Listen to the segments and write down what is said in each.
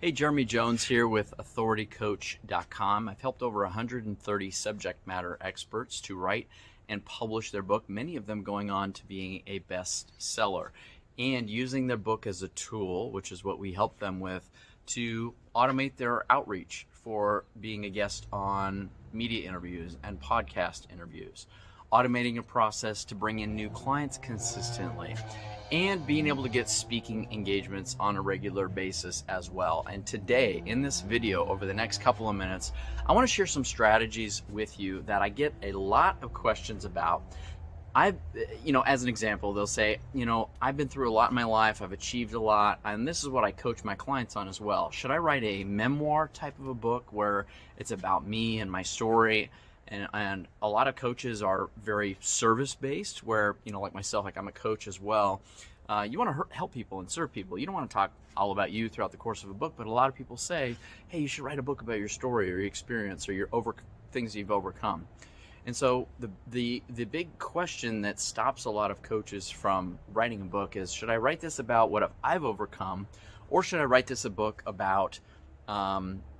Hey, Jeremy Jones here with authoritycoach.com. I've helped over 130 subject matter experts to write and publish their book, many of them going on to being a bestseller, and using their book as a tool, which is what we help them with, to automate their outreach for being a guest on media interviews and podcast interviews, automating a process to bring in new clients consistently, and being able to get speaking engagements on a regular basis as well. And today, in this video, over the next couple of minutes, I want to share some strategies with you that I get a lot of questions about. As an example, they'll say, I've been through a lot in my life, I've achieved a lot, and this is what I coach my clients on as well. Should I write a memoir type of a book where it's about me and my story? And a lot of coaches are very service-based, where, like myself, like I'm a coach as well. You want to help people and serve people. You don't want to talk all about you throughout the course of a book, but a lot of people say, hey, you should write a book about your story or your experience or your things you've overcome. And so the big question that stops a lot of coaches from writing a book is, should I write this about what I've overcome, or should I write this a book about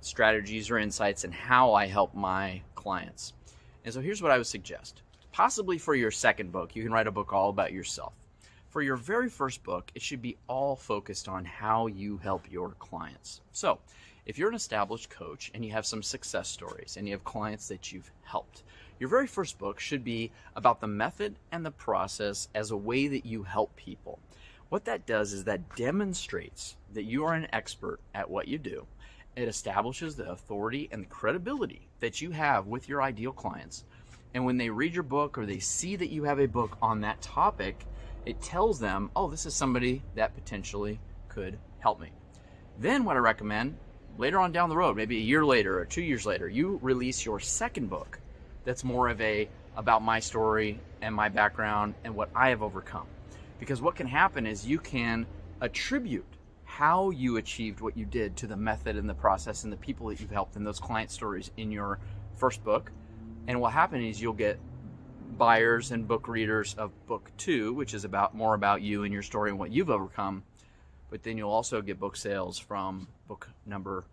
strategies or insights and how I help my clients? And so here's what I would suggest. Possibly for your second book, you can write a book all about yourself. For your very first book, it should be all focused on how you help your clients. So if you're an established coach and you have some success stories and you have clients that you've helped, your very first book should be about the method and the process as a way that you help people. What that does is that demonstrates that you are an expert at what you do. It establishes the authority and the credibility that you have with your ideal clients. And when they read your book or they see that you have a book on that topic, it tells them, oh, this is somebody that potentially could help me. Then what I recommend, later on down the road, maybe a year later or 2 years later, you release your second book that's more of about my story and my background and what I have overcome. Because what can happen is you can attribute how you achieved what you did to the method and the process and the people that you've helped in those client stories in your first book. And what happens is you'll get buyers and book readers of book 2, which is more about you and your story and what you've overcome. But then you'll also get book sales from book number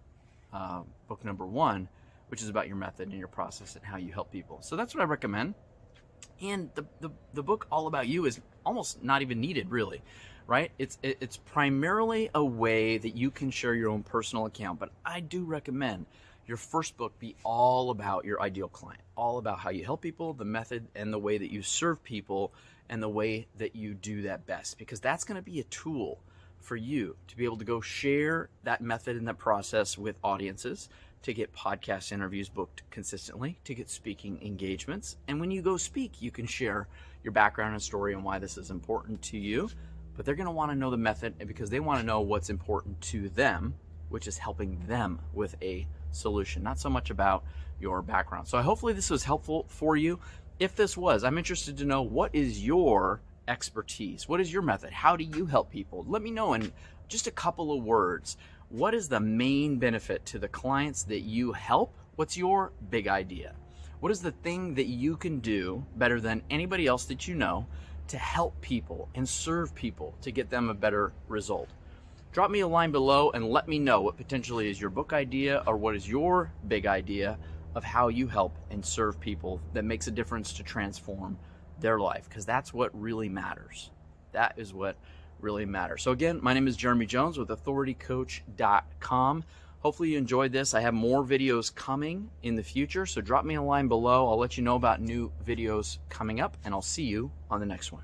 1, which is about your method and your process and how you help people. So that's what I recommend. And the book all about you is almost not even needed, really. Right? It's primarily a way that you can share your own personal account, but I do recommend your first book be all about your ideal client, all about how you help people, the method and the way that you serve people, and the way that you do that best, because that's going to be a tool for you to be able to go share that method and that process with audiences, to get podcast interviews booked consistently, to get speaking engagements. And when you go speak, you can share your background and story and why this is important to you. But they're going to want to know the method because they want to know what's important to them, which is helping them with a solution, not so much about your background. So hopefully this was helpful for you. If this was, I'm interested to know, what is your expertise? What is your method? How do you help people? Let me know in just a couple of words. What is the main benefit to the clients that you help? What's your big idea? What is the thing that you can do better than anybody else that you know to help people and serve people to get them a better result? Drop me a line below and let me know what potentially is your book idea, or what is your big idea of how you help and serve people that makes a difference to transform their life, because that's what really matters. That is what really matters. So again, my name is Jeremy Jones with authoritycoach.com. Hopefully you enjoyed this. I have more videos coming in the future, so drop me a line below. I'll let you know about new videos coming up, and I'll see you on the next one.